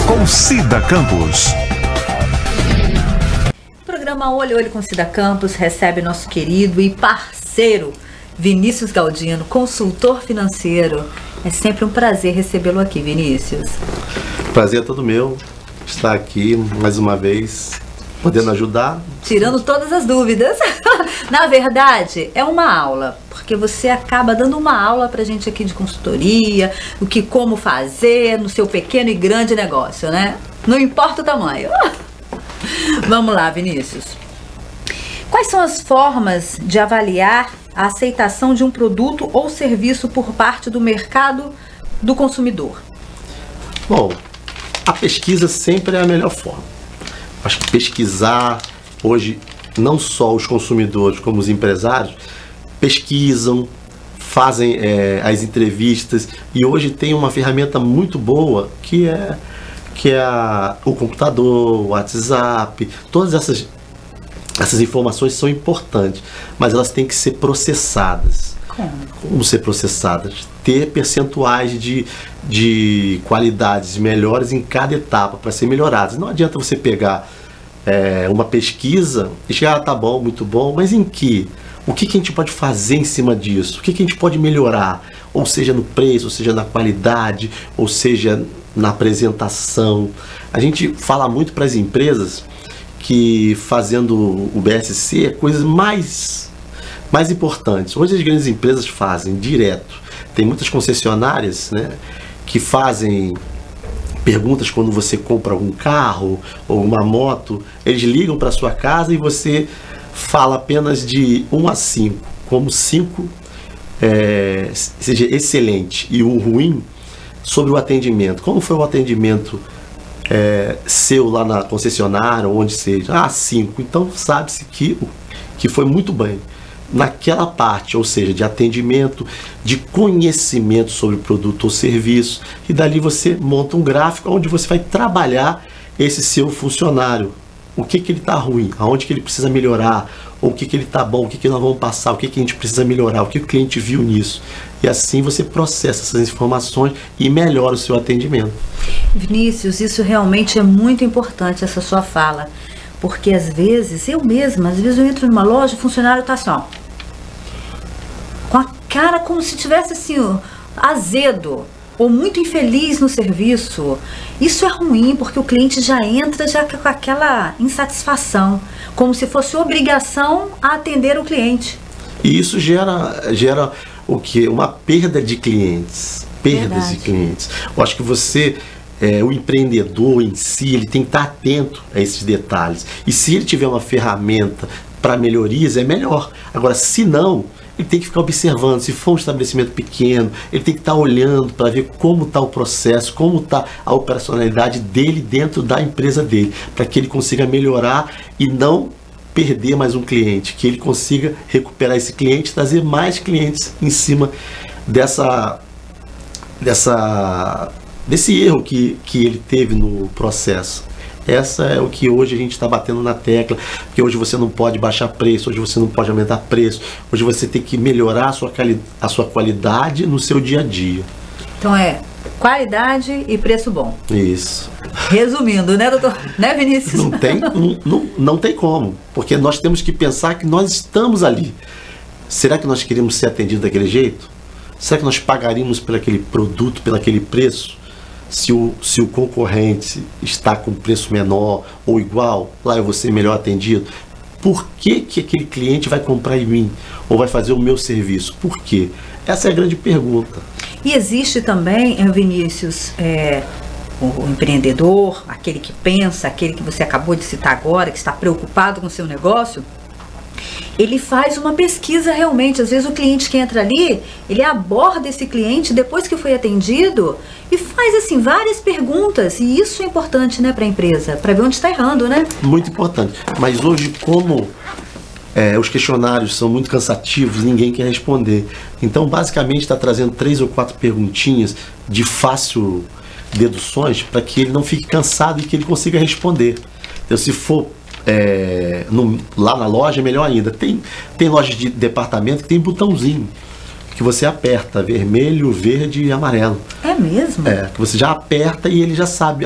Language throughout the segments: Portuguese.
com Cida Campos. O programa Olho a Olho com Cida Campos recebe nosso querido e parceiro Vinícius Galdino, consultor financeiro. É sempre um prazer recebê-lo aqui, Vinícius. Prazer é todo meu estar aqui mais uma vez, podendo ajudar. Tirando todas as dúvidas. Na verdade, é uma aula, porque você acaba dando uma aula pra gente aqui de consultoria, como fazer no seu pequeno e grande negócio, né? Não importa o tamanho. Vamos lá, Vinícius. Quais são as formas de avaliar a aceitação de um produto ou serviço por parte do mercado do consumidor? Bom, a pesquisa sempre é a melhor forma. Acho que pesquisar, hoje, não só os consumidores como os empresários, pesquisam, fazem as entrevistas, e hoje tem uma ferramenta muito boa que é o computador, o WhatsApp. Todas essas informações são importantes, mas elas têm que ser processadas. Como ser processadas? Ter percentuais de qualidades melhores em cada etapa para ser melhoradas. Não adianta você pegar uma pesquisa e chegar, tá bom, muito bom, mas em que? O que a gente pode fazer em cima disso? O que a gente pode melhorar? Ou seja, no preço, ou seja, na qualidade, ou seja, na apresentação. A gente fala muito para as empresas que fazendo o BSC é coisas mais importantes. Hoje as grandes empresas fazem direto. Tem muitas concessionárias, né, que fazem perguntas quando você compra um carro ou uma moto. Eles ligam para sua casa e você fala apenas de 1 a 5, como 5 seja excelente e o ruim, sobre o atendimento. Como foi o atendimento seu lá na concessionária, onde seja? 5. Então sabe-se que foi muito bem naquela parte, ou seja, de atendimento, de conhecimento sobre o produto ou serviço, e dali você monta um gráfico onde você vai trabalhar esse seu funcionário. O que ele está ruim, aonde que ele precisa melhorar, ou o que ele está bom, o que nós vamos passar, o que a gente precisa melhorar, o que o cliente viu nisso. E assim você processa essas informações e melhora o seu atendimento. Vinícius, isso realmente é muito importante, essa sua fala. Porque às vezes eu entro numa loja, o funcionário está assim, ó, com a cara como se tivesse assim, ó, azedo ou muito infeliz no serviço. Isso é ruim, porque o cliente já entra com aquela insatisfação, como se fosse obrigação a atender o cliente. E isso gera o quê? Uma perda de clientes. Perdas de clientes. Eu acho que o empreendedor em si, ele tem que estar atento a esses detalhes. E se ele tiver uma ferramenta para melhorias, é melhor. Agora, se não, ele tem que ficar observando. Se for um estabelecimento pequeno, ele tem que estar olhando para ver como está o processo, como está a operacionalidade dele dentro da empresa dele, para que ele consiga melhorar e não perder mais um cliente, que ele consiga recuperar esse cliente, trazer mais clientes em cima desse erro que ele teve no processo. Essa é o que hoje a gente está batendo na tecla, porque hoje você não pode baixar preço, hoje você não pode aumentar preço, hoje você tem que melhorar a sua qualidade no seu dia a dia. Então qualidade e preço bom. Isso. Resumindo, né, doutor? Né, Vinícius? Não tem como, porque nós temos que pensar que nós estamos ali. Será que nós queremos ser atendidos daquele jeito? Será que nós pagaríamos por aquele produto, pelo aquele preço? Se o concorrente está com preço menor ou igual, lá eu vou ser melhor atendido. Por que aquele cliente vai comprar em mim? Ou vai fazer o meu serviço? Por quê? Essa é a grande pergunta. E existe também, Vinícius, o empreendedor, aquele que pensa, aquele que você acabou de citar agora, que está preocupado com o seu negócio, ele faz uma pesquisa realmente. Às vezes o cliente que entra ali, ele aborda esse cliente depois que foi atendido e faz assim várias perguntas, e isso é importante, né, para a empresa, para ver onde está errando, né? Muito importante. Mas hoje, como os questionários são muito cansativos, ninguém quer responder. Então, basicamente, está trazendo 3 ou 4 perguntinhas de fácil deduções para que ele não fique cansado e que ele consiga responder. Então, se for lá na loja, melhor ainda. Tem lojas de departamento que tem botãozinho, que você aperta vermelho, verde e amarelo. É mesmo? Que você já aperta e ele já sabe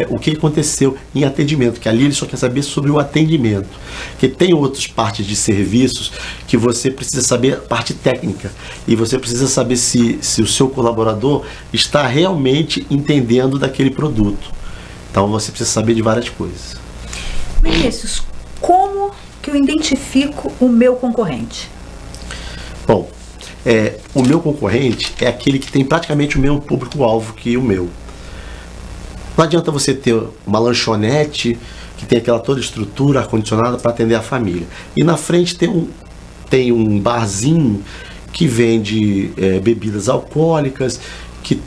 o que aconteceu em atendimento, que ali ele só quer saber sobre o atendimento. Que tem outras partes de serviços que você precisa saber a parte técnica, e você precisa saber se o seu colaborador está realmente entendendo daquele produto. Então você precisa saber de várias coisas. Vinícius, como que eu identifico o meu concorrente? Bom, o meu concorrente é aquele que tem praticamente o mesmo público-alvo que o meu. Não adianta você ter uma lanchonete que tem aquela toda estrutura ar-condicionada para atender a família. E na frente tem um barzinho que vende bebidas alcoólicas, que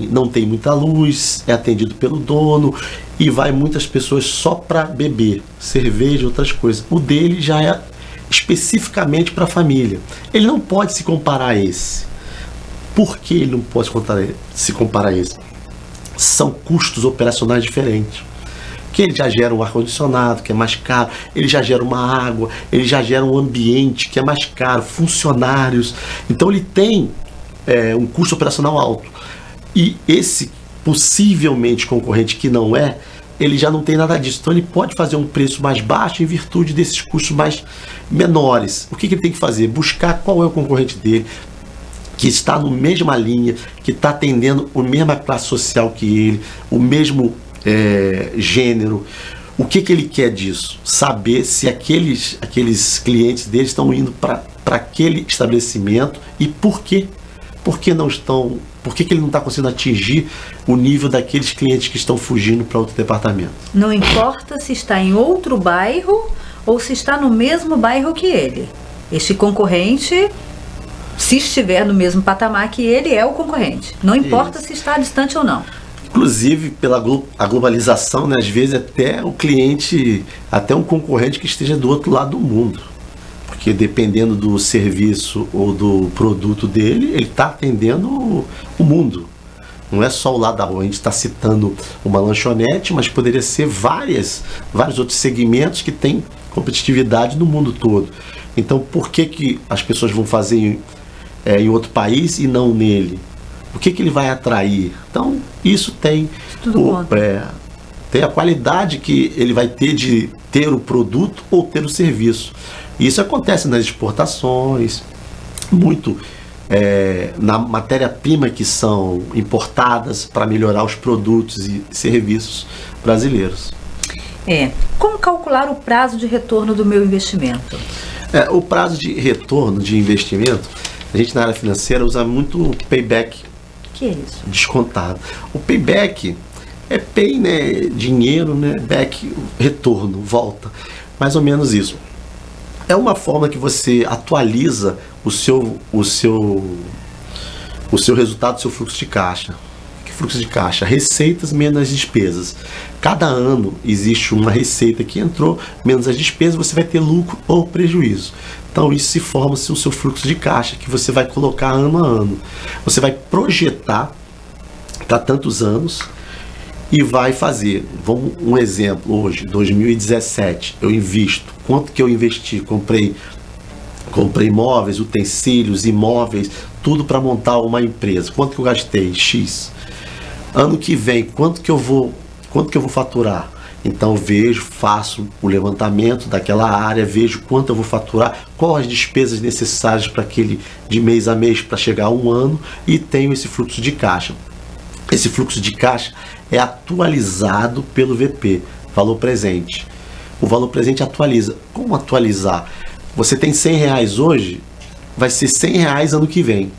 não tem muita luz, é atendido pelo dono e vai muitas pessoas só para beber cerveja e outras coisas. O dele já é especificamente para a família. Ele não pode se comparar a esse. Por que ele não pode se comparar a esse? São custos operacionais diferentes. Que ele já gera um ar-condicionado, que é mais caro, ele já gera uma água, ele já gera um ambiente que é mais caro, funcionários. Então ele tem um custo operacional alto. E esse possivelmente concorrente que não ele já não tem nada disso. Então ele pode fazer um preço mais baixo em virtude desses custos mais menores. O que ele tem que fazer? Buscar qual é o concorrente dele, que está na mesma linha, que está atendendo a mesma classe social que ele, o mesmo gênero. O que ele quer disso? Saber se aqueles clientes dele estão indo para aquele estabelecimento e por quê. Por que ele não está conseguindo atingir o nível daqueles clientes que estão fugindo para outro departamento? Não importa se está em outro bairro ou se está no mesmo bairro que ele. Este concorrente, se estiver no mesmo patamar que ele, é o concorrente. Não importa se está distante ou não. Inclusive, a globalização, né, às vezes até o cliente, até um concorrente que esteja do outro lado do mundo. Porque dependendo do serviço ou do produto dele, ele está atendendo o mundo. Não é só o lado da rua. A gente está citando uma lanchonete, mas poderia ser vários outros segmentos que têm competitividade no mundo todo. Então, por que as pessoas vão fazer em outro país e não nele? O que ele vai atrair? Então, isso tem tem a qualidade que ele vai ter de ter o produto ou ter o serviço. Isso acontece nas exportações, muito na matéria-prima que são importadas para melhorar os produtos e serviços brasileiros. Como calcular o prazo de retorno do meu investimento? O prazo de retorno de investimento, a gente na área financeira usa muito o payback. Que é isso? Descontado. O payback é pay, né, dinheiro, né, back, retorno, volta. Mais ou menos isso. É uma forma que você atualiza o seu resultado, o seu fluxo de caixa. Que fluxo de caixa? Receitas menos despesas. Cada ano existe uma receita que entrou, menos as despesas, você vai ter lucro ou prejuízo. Então isso se forma o seu fluxo de caixa, que você vai colocar ano a ano. Você vai projetar para tantos anos e vai fazer, um exemplo, hoje, 2017, eu invisto, quanto que eu investi? Comprei imóveis, utensílios, imóveis, tudo para montar uma empresa. Quanto que eu gastei? X. Ano que vem, quanto que eu vou faturar? Então faço o levantamento daquela área, vejo quanto eu vou faturar, quais as despesas necessárias para aquele de mês a mês para chegar a um ano e tenho esse fluxo de caixa. Esse fluxo de caixa é atualizado pelo VP, valor presente. O valor presente atualiza. Como atualizar? Você tem R$100 hoje, vai ser R$100 ano que vem.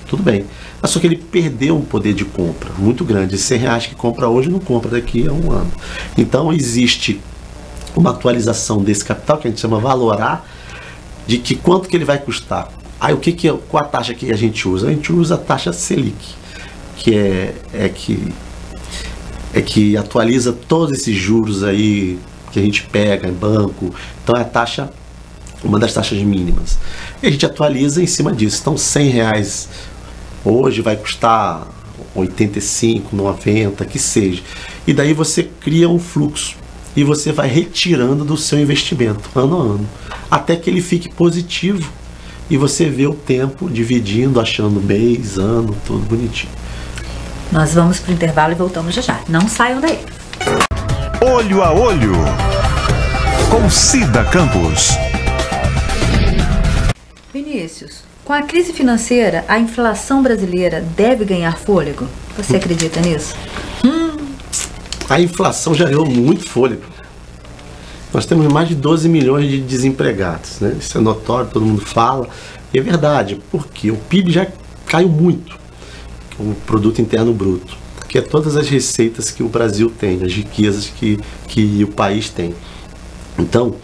Tudo bem. Mas só que ele perdeu um poder de compra muito grande. Esse R$100 que compra hoje não compra daqui a um ano. Então existe uma atualização desse capital, que a gente chama valorar, de que quanto que ele vai custar. Aí qual a taxa que a gente usa? A gente usa a taxa Selic, que atualiza todos esses juros aí que a gente pega em banco. Então é a taxa, uma das taxas mínimas. E a gente atualiza em cima disso. Então R$100 hoje vai custar 85, 90, que seja. E daí você cria um fluxo e você vai retirando do seu investimento ano a ano, até que ele fique positivo e você vê o tempo dividindo, achando mês, ano, tudo bonitinho. Nós vamos para o intervalo e voltamos já já. Não saiam daí. Olho a Olho, com Cida Campos. Vinícius, com a crise financeira, a inflação brasileira deve ganhar fôlego? Você acredita nisso? A inflação já ganhou muito fôlego. Nós temos mais de 12 milhões de desempregados, né? Isso é notório, todo mundo fala. E é verdade, porque o PIB já caiu muito, o Produto Interno Bruto, que é todas as receitas que o Brasil tem, as riquezas que o país tem. Então,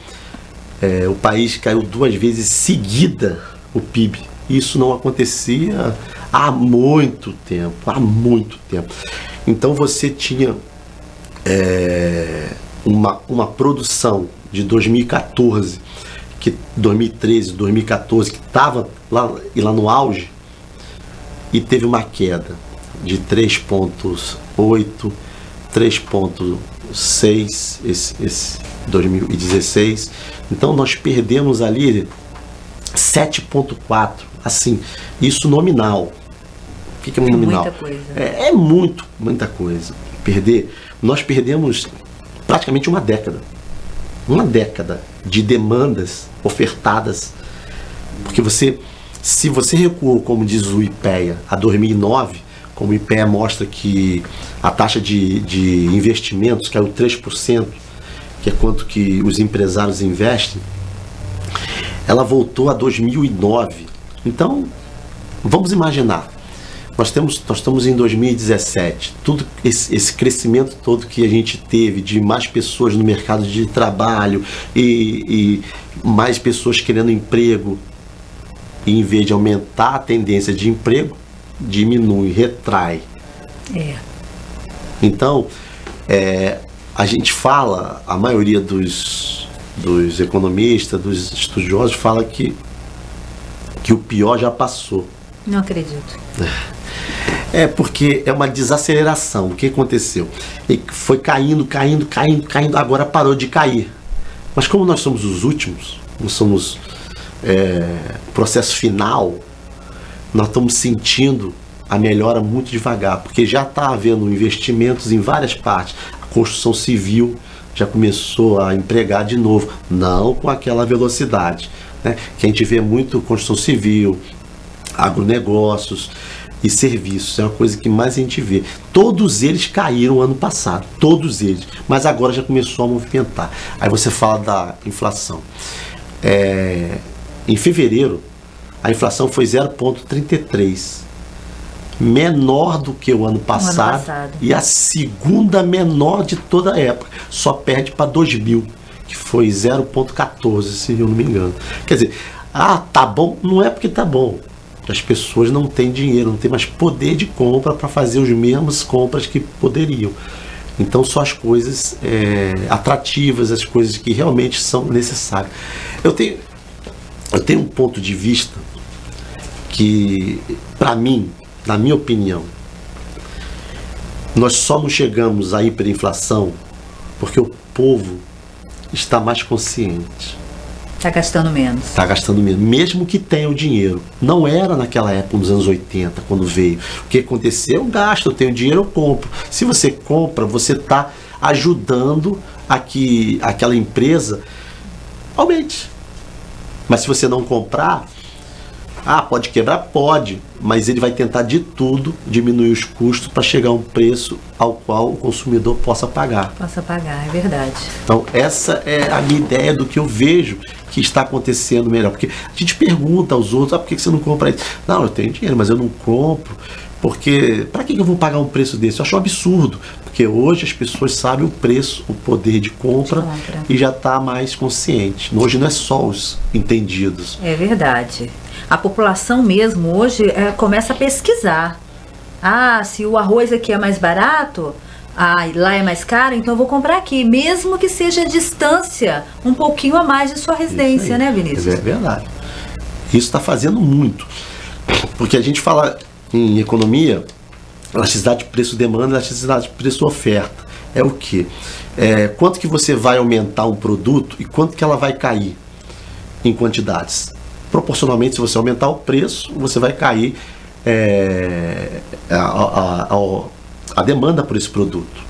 o país caiu 2 vezes seguida o PIB. Isso não acontecia há muito tempo, Então você tinha uma produção de 2014, 2013, 2014, que estava lá no auge, e teve uma queda de 3,8, 3,6 esse 2016. Então nós perdemos ali 7,4, assim, isso nominal. O que é nominal? Muita coisa. É muita coisa. Nós perdemos praticamente uma década de demandas ofertadas, porque se você recuou, como diz o IPEA, a 2009, como o IPEA mostra que a taxa de investimentos caiu 3%, que é quanto que os empresários investem, ela voltou a 2009. Então, vamos imaginar, nós estamos em 2017, tudo esse crescimento todo que a gente teve de mais pessoas no mercado de trabalho e mais pessoas querendo emprego, e em vez de aumentar a tendência de emprego, diminui, retrai. Então, a gente fala, a maioria dos economistas, dos estudiosos, fala que o pior já passou. Não acredito. Porque é uma desaceleração. O que aconteceu? Ele foi caindo, agora parou de cair. Mas como nós somos os últimos, não somos processo final, nós estamos sentindo a melhora muito devagar, porque já está havendo investimentos em várias partes. A construção civil já começou a empregar de novo, não com aquela velocidade, né? Que a gente vê muito construção civil, agronegócios e serviços, é uma coisa que mais a gente vê. Todos eles caíram ano passado, todos eles, mas agora já começou a movimentar. Aí você fala da inflação. Em fevereiro, a inflação foi 0,33, menor do que o ano passado, e a segunda menor de toda a época, só perde para 2000, que foi 0,14, se eu não me engano. Quer dizer, tá bom, não é porque tá bom, as pessoas não têm dinheiro, não têm mais poder de compra para fazer as mesmas compras que poderiam. Então só as coisas atrativas, as coisas que realmente são necessárias. Eu tenho um ponto de vista que, para mim, na minha opinião, nós só não chegamos à hiperinflação porque o povo está mais consciente. Está gastando menos. Está gastando menos, mesmo que tenha o dinheiro. Não era naquela época, nos anos 80, quando veio. O que aconteceu? Eu gasto, eu tenho dinheiro, eu compro. Se você compra, você está ajudando a que aquela empresa aumente. Mas se você não comprar, pode quebrar? Pode, mas ele vai tentar de tudo diminuir os custos para chegar a um preço ao qual o consumidor possa pagar. Possa pagar, é verdade. Então essa é a minha ideia do que eu vejo que está acontecendo melhor. Porque a gente pergunta aos outros, por que você não compra isso? Não, eu tenho dinheiro, mas eu não compro. Porque, para que eu vou pagar um preço desse? Eu acho um absurdo, porque hoje as pessoas sabem o preço, o poder de compra. E já está mais consciente. Hoje não é só os entendidos. É verdade. A população mesmo hoje começa a pesquisar. Se o arroz aqui é mais barato, e lá é mais caro, então eu vou comprar aqui, mesmo que seja a distância um pouquinho a mais de sua residência, né, Vinícius? É verdade. Isso está fazendo muito. Porque a gente fala em economia, elasticidade de preço-demanda, elasticidade de preço-oferta. É o quê? Quanto que você vai aumentar um produto e quanto que ela vai cair em quantidades. proporcionalmente, se você aumentar o preço, você vai cair a demanda por esse produto.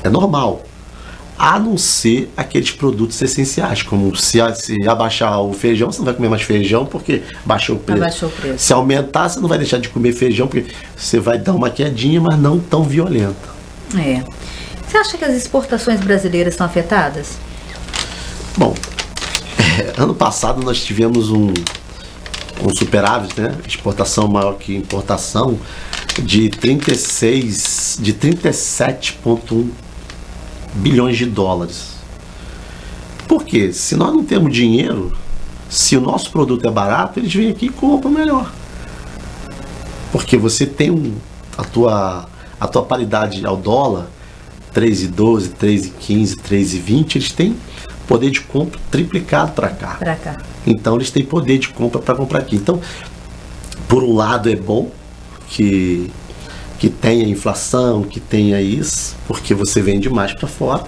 É normal. A não ser aqueles produtos essenciais, como se abaixar o feijão, você não vai comer mais feijão porque baixou o preço. Abaixou o preço. Se aumentar, você não vai deixar de comer feijão porque você vai dar uma quedinha, mas não tão violenta. Você acha que as exportações brasileiras estão afetadas? Bom, ano passado nós tivemos um superávit, né? Exportação maior que importação de 37,1 bilhões de dólares. Por quê? Se nós não temos dinheiro, se o nosso produto é barato, eles vêm aqui e compram melhor. Porque você tem a tua paridade ao dólar, 3,12, 3,15, 3,20, eles têm poder de compra triplicado para cá. Então eles têm poder de compra para comprar aqui. Então, por um lado é bom que tenha inflação, que tenha isso, porque você vende mais para fora.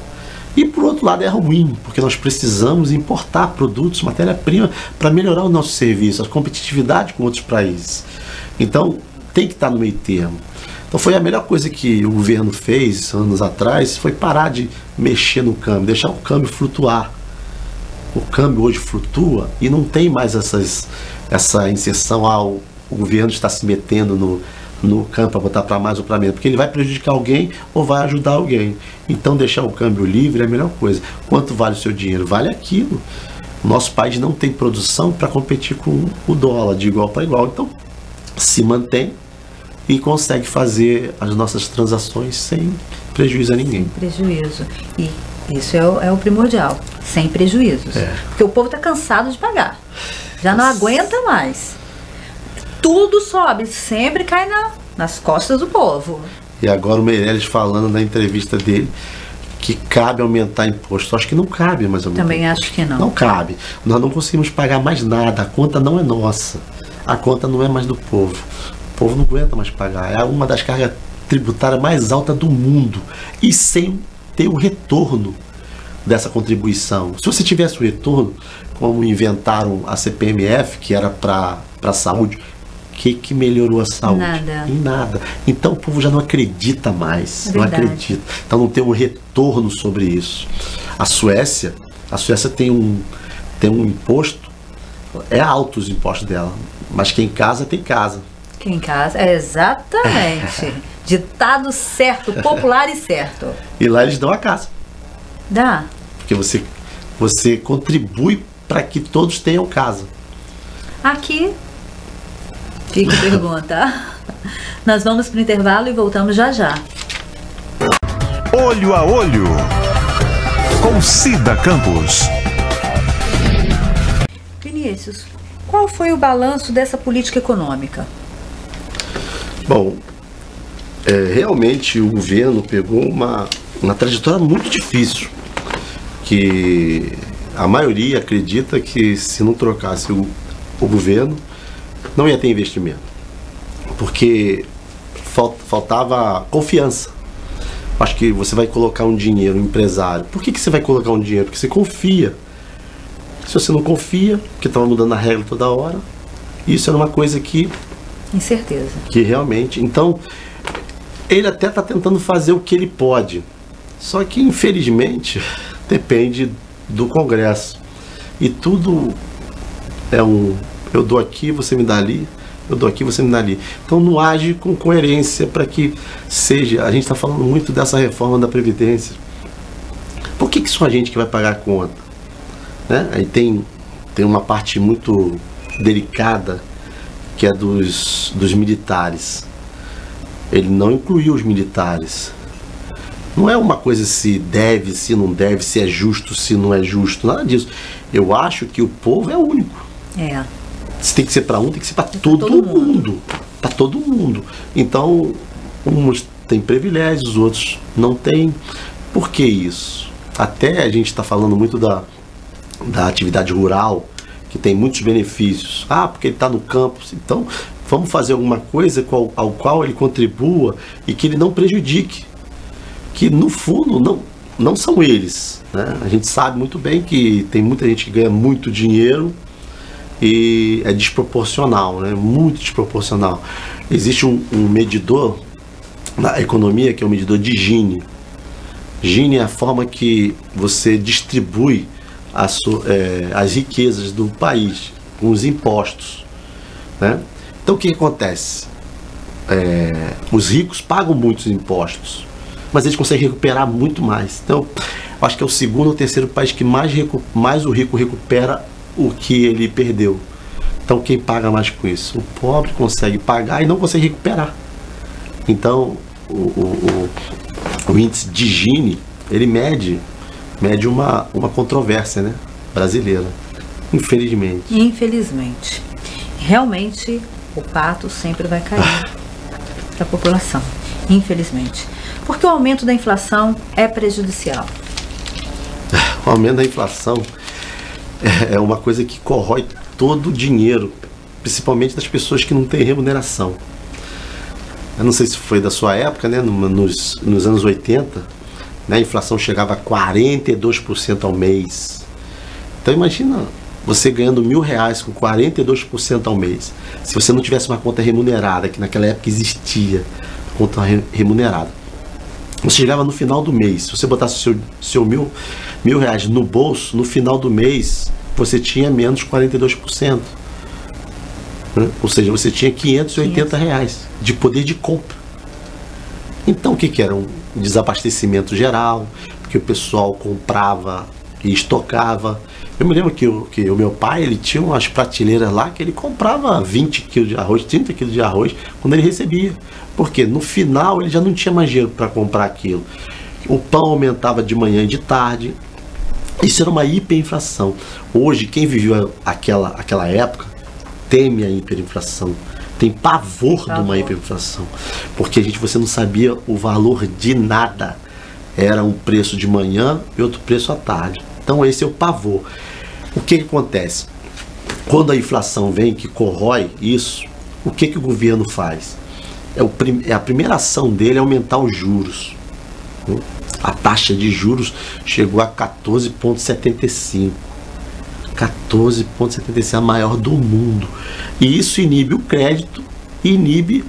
E por outro lado é ruim, porque nós precisamos importar produtos, matéria-prima, para melhorar o nosso serviço, a competitividade com outros países. Então tem que estar no meio termo. Então foi a melhor coisa que o governo fez anos atrás, foi parar de mexer no câmbio, deixar o câmbio flutuar. O câmbio hoje flutua e não tem mais essa inserção, o governo está se metendo no câmbio para botar para mais ou para menos, porque ele vai prejudicar alguém ou vai ajudar alguém. Então deixar o câmbio livre é a melhor coisa. Quanto vale o seu dinheiro? Vale aquilo. O nosso país não tem produção para competir com o dólar de igual para igual. Então se mantém e consegue fazer as nossas transações sem prejuízo a ninguém. Sem prejuízo. E isso é o primordial, sem prejuízos. Porque o povo está cansado de pagar. Já não aguenta mais. Tudo sobe, sempre cai nas costas do povo. E agora o Meirelles falando na entrevista dele que cabe aumentar imposto. Acho que não cabe mais aumentar. Também acho que não. Não cabe. Nós não conseguimos pagar mais nada. A conta não é nossa. A conta não é mais do povo. O povo não aguenta mais pagar. É uma das cargas tributárias mais altas do mundo. E sem ter o retorno dessa contribuição. Se você tivesse o retorno, como inventaram a CPMF, que era para a saúde, que melhorou a saúde? Nada. Em nada. Então o povo já não acredita mais. Não acredita. Então não tem um retorno sobre isso. A Suécia tem um imposto, é alto os impostos dela, mas quem casa tem casa. Quem casa, exatamente. Ditado certo, popular e certo. E lá eles dão a casa. Dá. Porque você contribui para que todos tenham casa. Aqui, fica a pergunta. Nós vamos para o intervalo e voltamos já já. Olho a Olho, com Cida Campos. Vinícius, qual foi o balanço dessa política econômica? Bom, realmente o governo pegou uma trajetória muito difícil, que a maioria acredita que se não trocasse o governo, não ia ter investimento, porque faltava confiança. Acho que você vai colocar um dinheiro, um empresário. Por que você vai colocar um dinheiro? Porque você confia. Se você não confia, porque estava mudando a regra toda hora, isso era uma coisa que... Incerteza. Que realmente... Então, ele até está tentando fazer o que ele pode. Só que, infelizmente, depende do Congresso. E tudo é eu dou aqui, você me dá ali, eu dou aqui, você me dá ali. Então não age com coerência para que seja... A gente está falando muito dessa reforma da Previdência. Por que só a gente que vai pagar a conta? Né? Aí tem uma parte muito delicada, que é dos militares. Ele não incluiu os militares. Não é uma coisa se deve, se não deve, se é justo, se não é justo, nada disso. Eu acho que o povo é único. Se tem que ser para um, tem que ser para todo mundo. Para todo mundo. Então, uns têm privilégios, os outros não têm. Por que isso? Até a gente está falando muito da atividade rural, que tem muitos benefícios. Porque ele está no campo. Então, vamos fazer alguma coisa ao qual ele contribua e que ele não prejudique. Que, no fundo, não são eles. Né? A gente sabe muito bem que tem muita gente que ganha muito dinheiro e é desproporcional, né? Muito desproporcional. Existe um medidor na economia que é o medidor de Gini. Gini é a forma que você distribui as riquezas do país com os impostos, né? Então o que acontece? Os ricos pagam muitos impostos, mas eles conseguem recuperar muito mais. Então, acho que é o segundo ou terceiro país que mais o rico recupera o que ele perdeu. Então, quem paga mais com isso? O pobre consegue pagar e não consegue recuperar. Então, o índice de Gini, ele mede uma controvérsia, né, brasileira, infelizmente. Infelizmente. Realmente, o pato sempre vai cair da população, infelizmente. Porque o aumento da inflação é prejudicial. O aumento da inflação é uma coisa que corrói todo o dinheiro, principalmente das pessoas que não têm remuneração. Eu não sei se foi da sua época, né? Nos anos 80, né? A inflação chegava a 42% ao mês. Então imagina você ganhando R$1.000 com 42% ao mês. Se você não tivesse uma conta remunerada, que naquela época existia, conta remunerada. Você chegava no final do mês, se você botasse seu R$1.000 no bolso, no final do mês, você tinha menos 42%. Né? Ou seja, você tinha R$580 de poder de compra. Então o que era? Um desabastecimento geral, porque o pessoal comprava e estocava. Eu me lembro que o meu pai, ele tinha umas prateleiras lá que ele comprava 20 quilos de arroz, 30 quilos de arroz quando ele recebia. Porque no final ele já não tinha mais dinheiro para comprar aquilo. O pão aumentava de manhã e de tarde. Isso era uma hiperinflação. Hoje, quem viveu aquela época teme a hiperinflação. Tem pavor de uma hiperinflação. Porque você não sabia o valor de nada. Era um preço de manhã e outro preço à tarde. Então esse é o pavor. O que acontece? Quando a inflação vem, que corrói isso, o que o governo faz? A primeira ação dele é aumentar os juros. A taxa de juros chegou a 14,75. 14,75, a maior do mundo. E isso inibe o crédito e inibe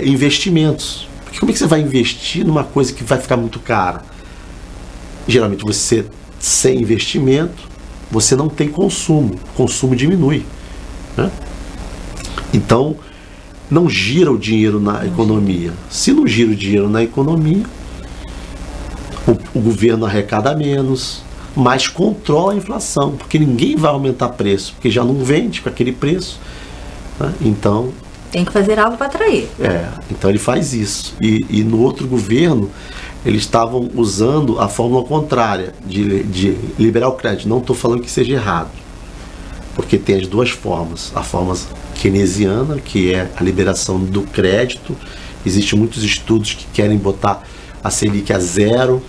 investimentos. Porque como é que você vai investir numa coisa que vai ficar muito cara? Geralmente você, sem investimento, você não tem consumo. O consumo diminui, né? Então, não gira o dinheiro na economia. Se não gira o dinheiro na economia, o governo arrecada menos, mas controla a inflação, porque ninguém vai aumentar preço, porque já não vende com aquele preço, né? Então tem que fazer algo para atrair. Então ele faz isso. E no outro governo, eles estavam usando a fórmula contrária, de liberar o crédito. Não estou falando que seja errado, porque tem as duas formas. A forma keynesiana, que é a liberação do crédito. Existem muitos estudos que querem botar a Selic a zero,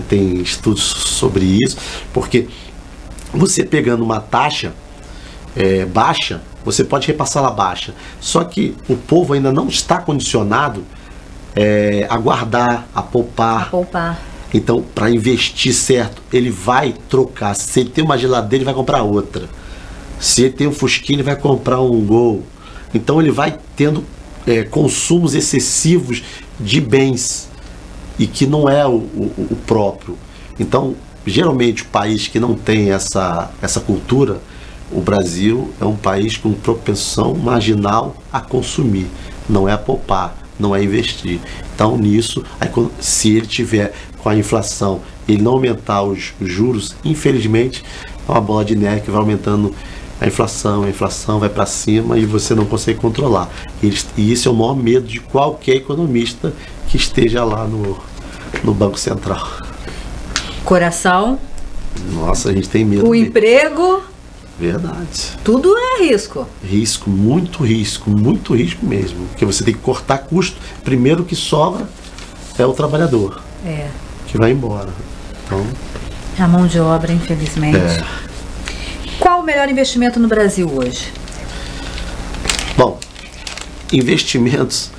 tem estudos sobre isso, porque você pegando uma taxa baixa, você pode repassá-la baixa, só que o povo ainda não está condicionado a guardar, a poupar. Então, para investir certo, ele vai trocar. Se ele tem uma geladeira, ele vai comprar outra. Se ele tem um Fusquinha, ele vai comprar um Gol. Então ele vai tendo consumos excessivos de bens, e que não é o próprio. Então, geralmente, o país que não tem essa cultura, o Brasil é um país com propensão marginal a consumir, não é a poupar, não é investir. Então, nisso, se ele tiver com a inflação, ele não aumentar os juros, infelizmente, é uma bola de neve que vai aumentando a inflação vai para cima e você não consegue controlar. E isso é o maior medo de qualquer economista que esteja lá no Banco Central. Coração. Nossa, a gente tem medo. O emprego. Verdade. Tudo é risco. Muito risco mesmo. Porque você tem que cortar custo. Primeiro que sobra é o trabalhador. Que vai embora. Então, a mão de obra, infelizmente. Qual o melhor investimento no Brasil hoje? Bom, investimentos,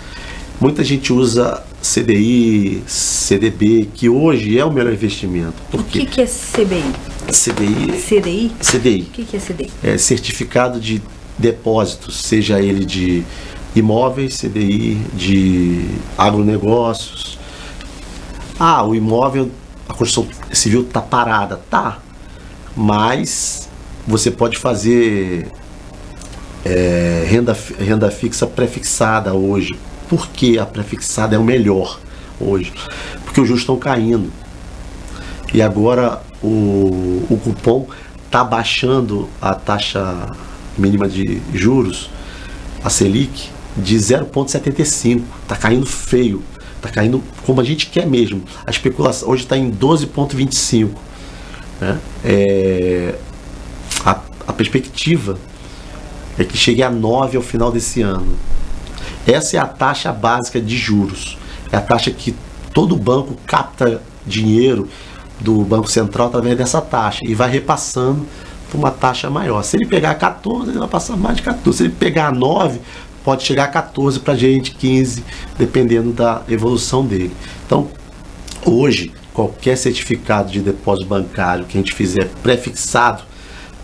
muita gente usa CDI, CDB, que hoje é o melhor investimento. O que é CBI? CDI. CDI? O que é CDI? É certificado de depósitos, seja ele de imóveis, CDI, de agronegócios. O imóvel, a construção civil está parada, tá? Mas você pode fazer renda fixa pré-fixada hoje. Por que a pré-fixada é o melhor hoje? Porque os juros estão caindo. E agora o cupom está baixando a taxa mínima de juros, a Selic, de 0,75. Está caindo feio. Está caindo como a gente quer mesmo. A especulação hoje está em 12,25. Né? A perspectiva é que chegue a 9 ao final desse ano. Essa é a taxa básica de juros. É a taxa que todo banco capta dinheiro do Banco Central através dessa taxa e vai repassando para uma taxa maior. Se ele pegar 14, ele vai passar mais de 14. Se ele pegar 9, pode chegar a 14 para a gente, 15, dependendo da evolução dele. Então, hoje, qualquer certificado de depósito bancário que a gente fizer pré-fixado,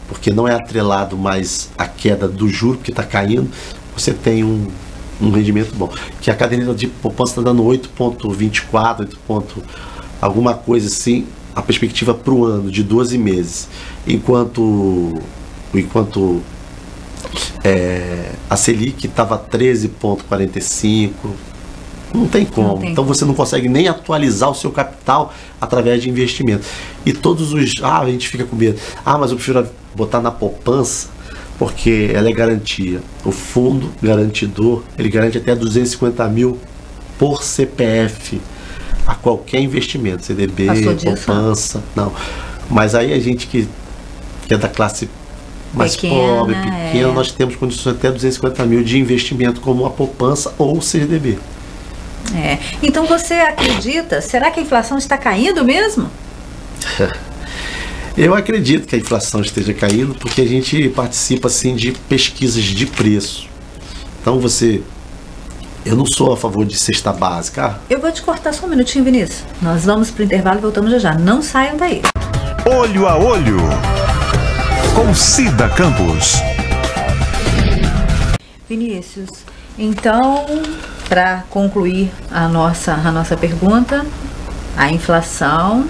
porque não é atrelado mais à queda do juro que está caindo, você tem um rendimento bom. Que a caderneta de poupança está dando 8,24, alguma coisa assim, a perspectiva para o ano de 12 meses. Enquanto a Selic estava 13,45. Não tem como. Então você não consegue nem atualizar o seu capital através de investimento. E todos os... a gente fica com medo. Mas eu prefiro botar na poupança porque ela é garantia. O fundo garantidor, ele garante até 250 mil por CPF a qualquer investimento. CDB, poupança, não. Mas aí a gente que é da classe mais pobre, pequena, nós temos condições até 250 mil de investimento como a poupança ou o CDB. Então você acredita, será que a inflação está caindo mesmo? Eu acredito que a inflação esteja caindo porque a gente participa assim de pesquisas de preço. Então eu não sou a favor de cesta básica. Eu vou te cortar só um minutinho, Vinícius. Nós vamos para o intervalo e voltamos já. Não saiam daí. Olho a Olho, com Cida Campos. Vinícius, então, para concluir a nossa pergunta, a inflação,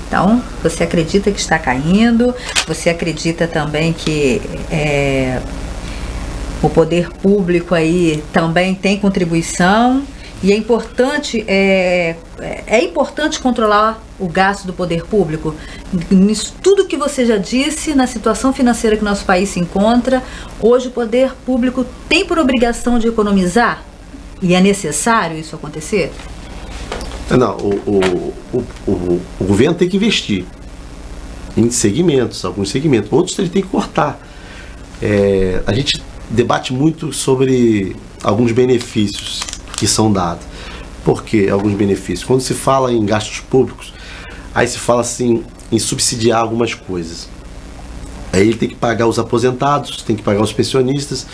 então, você acredita que está caindo, você acredita também que o poder público aí também tem contribuição, e é importante controlar o gasto do poder público. Nisso tudo que você já disse, na situação financeira que nosso país se encontra, hoje o poder público tem por obrigação de economizar? E é necessário isso acontecer? Não, o governo tem que investir em segmentos, alguns segmentos, outros ele tem que cortar. A gente debate muito sobre alguns benefícios que são dados. Por que alguns benefícios? Quando se fala em gastos públicos, aí se fala assim em subsidiar algumas coisas. Aí ele tem que pagar os aposentados, tem que pagar os pensionistas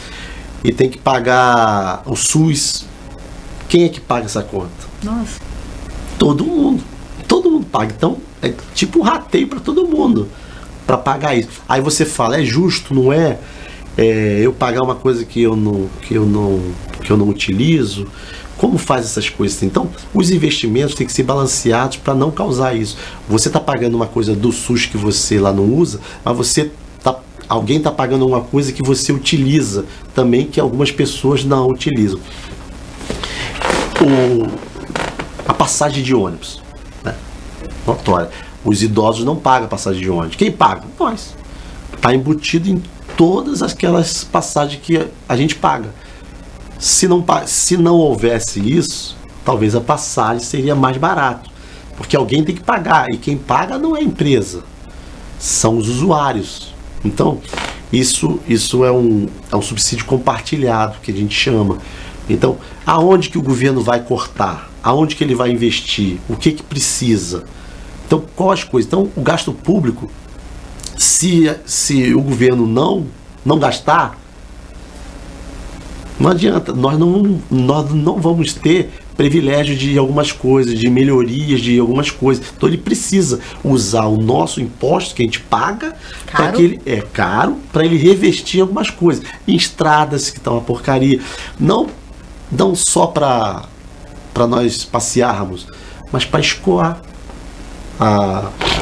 e tem que pagar o SUS. Quem é que paga essa conta? Nossa. Todo mundo paga. Então é tipo um rateio para todo mundo para pagar isso. Aí você fala, é justo, não é? Eu pagar uma coisa que eu não utilizo? Como faz essas coisas? Então, os investimentos têm que ser balanceados para não causar isso. Você está pagando uma coisa do SUS que você lá não usa, mas alguém está pagando uma coisa que você utiliza também, que algumas pessoas não utilizam. A passagem de ônibus, né? Notória. Os idosos não pagam passagem de ônibus. Quem paga? Nós. Está embutido em todas aquelas passagens que a gente paga. Se não houvesse isso, talvez a passagem seria mais barata, porque alguém tem que pagar, e quem paga não é a empresa, são os usuários. Então, isso é um subsídio compartilhado, que a gente chama. Então, aonde que o governo vai cortar? Aonde que ele vai investir? O que precisa? Então, quais coisas? Então, o gasto público, se o governo não gastar, não adianta, nós não vamos ter privilégio de algumas coisas, de melhorias de algumas coisas. Então ele precisa usar o nosso imposto que a gente paga, para que ele é caro, para ele revestir algumas coisas. Em estradas que estão uma porcaria, não só para nós passearmos, mas para escoar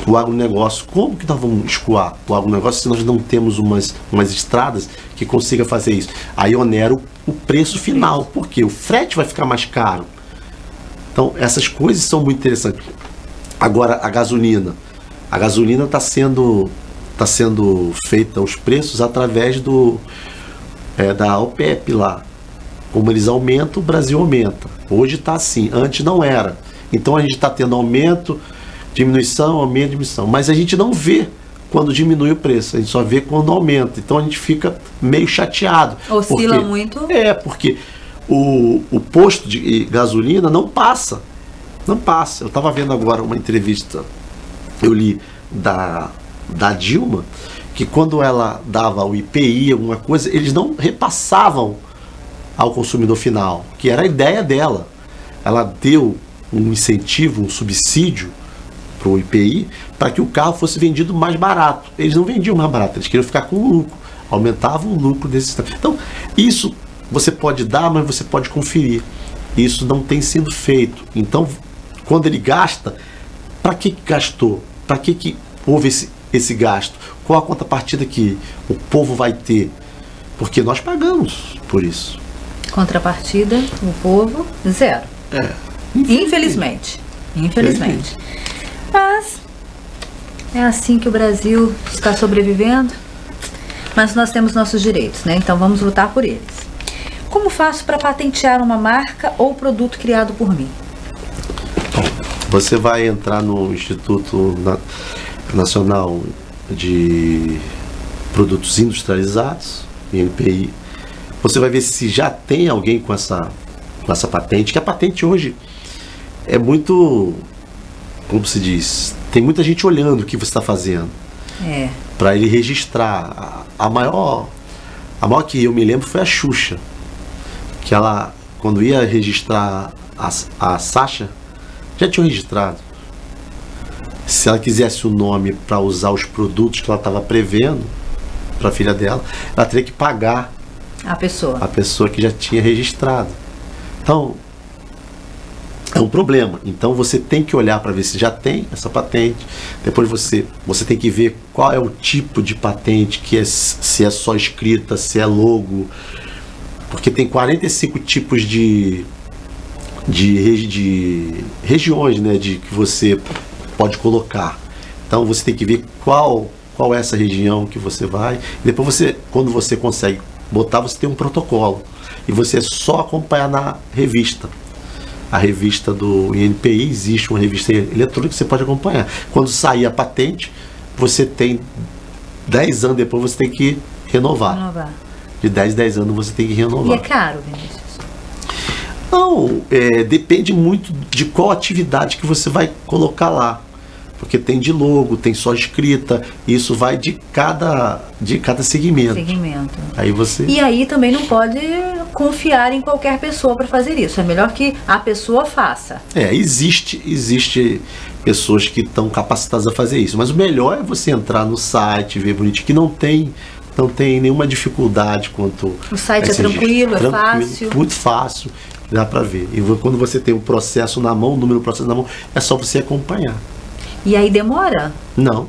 o agronegócio. Como que nós vamos escoar o agronegócio se nós não temos umas estradas que consiga fazer isso? Aí onera o preço final, porque o frete vai ficar mais caro. Então essas coisas são muito interessantes. Agora a gasolina está sendo feita os preços através da OPEP lá. Como eles aumentam, o Brasil aumenta. Hoje está assim, antes não era. Então a gente está tendo aumento, diminuição, aumento, diminuição. Mas a gente não vê quando diminui o preço, a gente só vê quando aumenta. Então a gente fica meio chateado. Oscila muito? Porque o posto de gasolina não passa. Não passa. Eu estava vendo agora uma entrevista, eu li da Dilma, que quando ela dava o IPI, alguma coisa, eles não repassavam ao consumidor final, que era a ideia dela. Ela deu um incentivo, um subsídio para o IPI, para que o carro fosse vendido mais barato. Eles não vendiam mais barato, eles queriam ficar com lucro, aumentavam o lucro desse. Então, isso você pode dar, mas você pode conferir. Isso não tem sido feito. Então, quando ele gasta, para que gastou? Para que houve esse gasto? Qual a contrapartida que o povo vai ter? Porque nós pagamos por isso. Contrapartida, o povo, zero. Infelizmente. Mas é assim que o Brasil está sobrevivendo. Mas nós temos nossos direitos, né? Então vamos lutar por eles. Como faço para patentear uma marca ou produto criado por mim? Você vai entrar no Instituto Nacional de Produtos Industrializados, INPI. Você vai ver se já tem alguém com essa patente, que a patente hoje é muito, como se diz, tem muita gente olhando o que você está fazendo. Para ele registrar. A maior que eu me lembro foi a Xuxa, que ela, quando ia registrar a Sasha, já tinha registrado. Se ela quisesse o nome para usar os produtos que ela estava prevendo para a filha dela, ela teria que pagar a pessoa que já tinha registrado. Então é um problema. Então você tem que olhar para ver se já tem essa patente. Depois você tem que ver qual é o tipo de patente, se é só escrita, se é logo, porque tem 45 tipos de regiões, né, que você pode colocar. Então você tem que ver qual é essa região que você vai. E depois quando você consegue botar, você tem um protocolo. E você só acompanhar na revista. A revista do INPI, existe uma revista eletrônica que você pode acompanhar. Quando sair a patente, você tem 10 anos depois, você tem que renovar. De 10 anos você tem que renovar. E é caro, Vinícius? Não, depende muito de qual atividade que você vai colocar lá. Porque tem de logo, tem só escrita, isso vai de cada segmento. E aí também não pode confiar em qualquer pessoa para fazer isso. É melhor que a pessoa faça. Existe pessoas que estão capacitadas a fazer isso. Mas o melhor é você entrar no site, ver bonitinho, que não tem nenhuma dificuldade quanto... O site é tranquilo, é fácil. Muito fácil, dá para ver. E quando você tem o processo na mão, o número do processo na mão, é só você acompanhar. E aí demora? Não.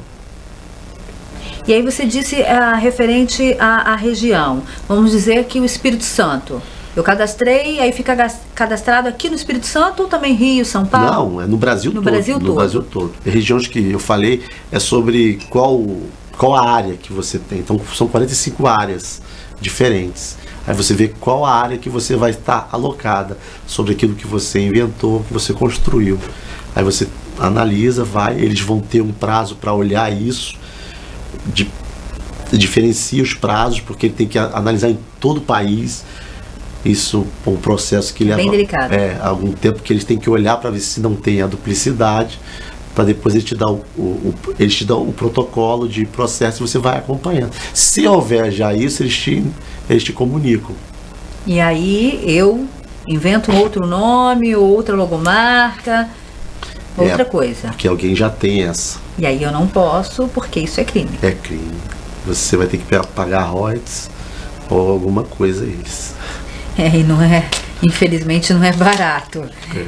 E aí você disse referente à região. Vamos dizer que o Espírito Santo. Eu cadastrei, aí fica cadastrado aqui no Espírito Santo ou também Rio, São Paulo? Não, é no Brasil todo. No Brasil todo. Regiões que eu falei é sobre qual a área que você tem. Então são 45 áreas diferentes. Aí você vê qual a área que você vai estar alocada sobre aquilo que você inventou, que você construiu. Aí você analisa, eles vão ter um prazo para olhar isso, diferencia os prazos, porque ele tem que analisar em todo o país. Isso é um processo que leva bem delicado. Algum tempo, que eles têm que olhar para ver se não tem a duplicidade, para depois eles te dão o protocolo de processo e você vai acompanhando. Se houver já isso, eles te comunicam. E aí eu inventa um outro nome, outra logomarca, outra coisa. Porque alguém já tem essa. E aí eu não posso, porque isso é crime. É crime. Você vai ter que pagar royalties ou alguma coisa isso. E não é, infelizmente não é barato.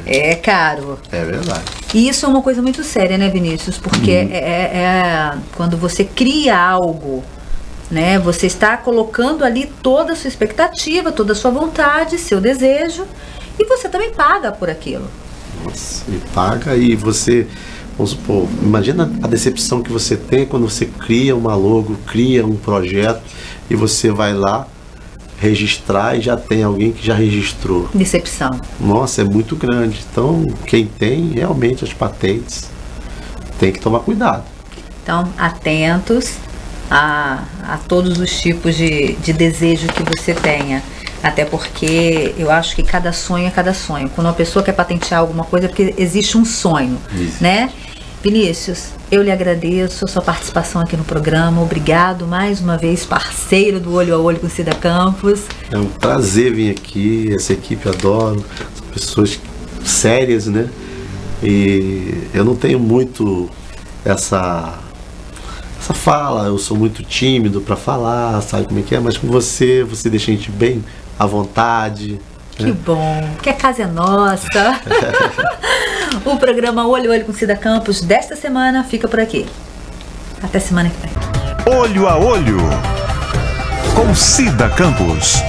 É caro. É verdade. E isso é uma coisa muito séria, né, Vinícius? Porque quando você cria algo, né, você está colocando ali toda a sua expectativa, toda a sua vontade, seu desejo, e você também paga por aquilo. Nossa, e paga e você, vamos supor, imagina a decepção que você tem quando você cria uma logo, cria um projeto e você vai lá registrar e já tem alguém que já registrou. Decepção. Nossa, é muito grande. Então, quem tem realmente as patentes tem que tomar cuidado. Então, atentos a todos os tipos de desejo que você tenha. Até porque eu acho que cada sonho é cada sonho. Quando uma pessoa quer patentear alguma coisa é porque existe um sonho, né? Vinícius, eu lhe agradeço a sua participação aqui no programa. Obrigado mais uma vez, parceiro do Olho a Olho com Cida Campos. É um prazer vir aqui, essa equipe eu adoro, são pessoas sérias, né? E eu não tenho muito essa fala, eu sou muito tímido para falar, sabe como é que é? Mas com você deixa a gente bem à vontade. Que bom, que a casa é nossa. O programa Olho a Olho com Cida Campos desta semana fica por aqui. Até semana que vem. Olho a Olho com Cida Campos.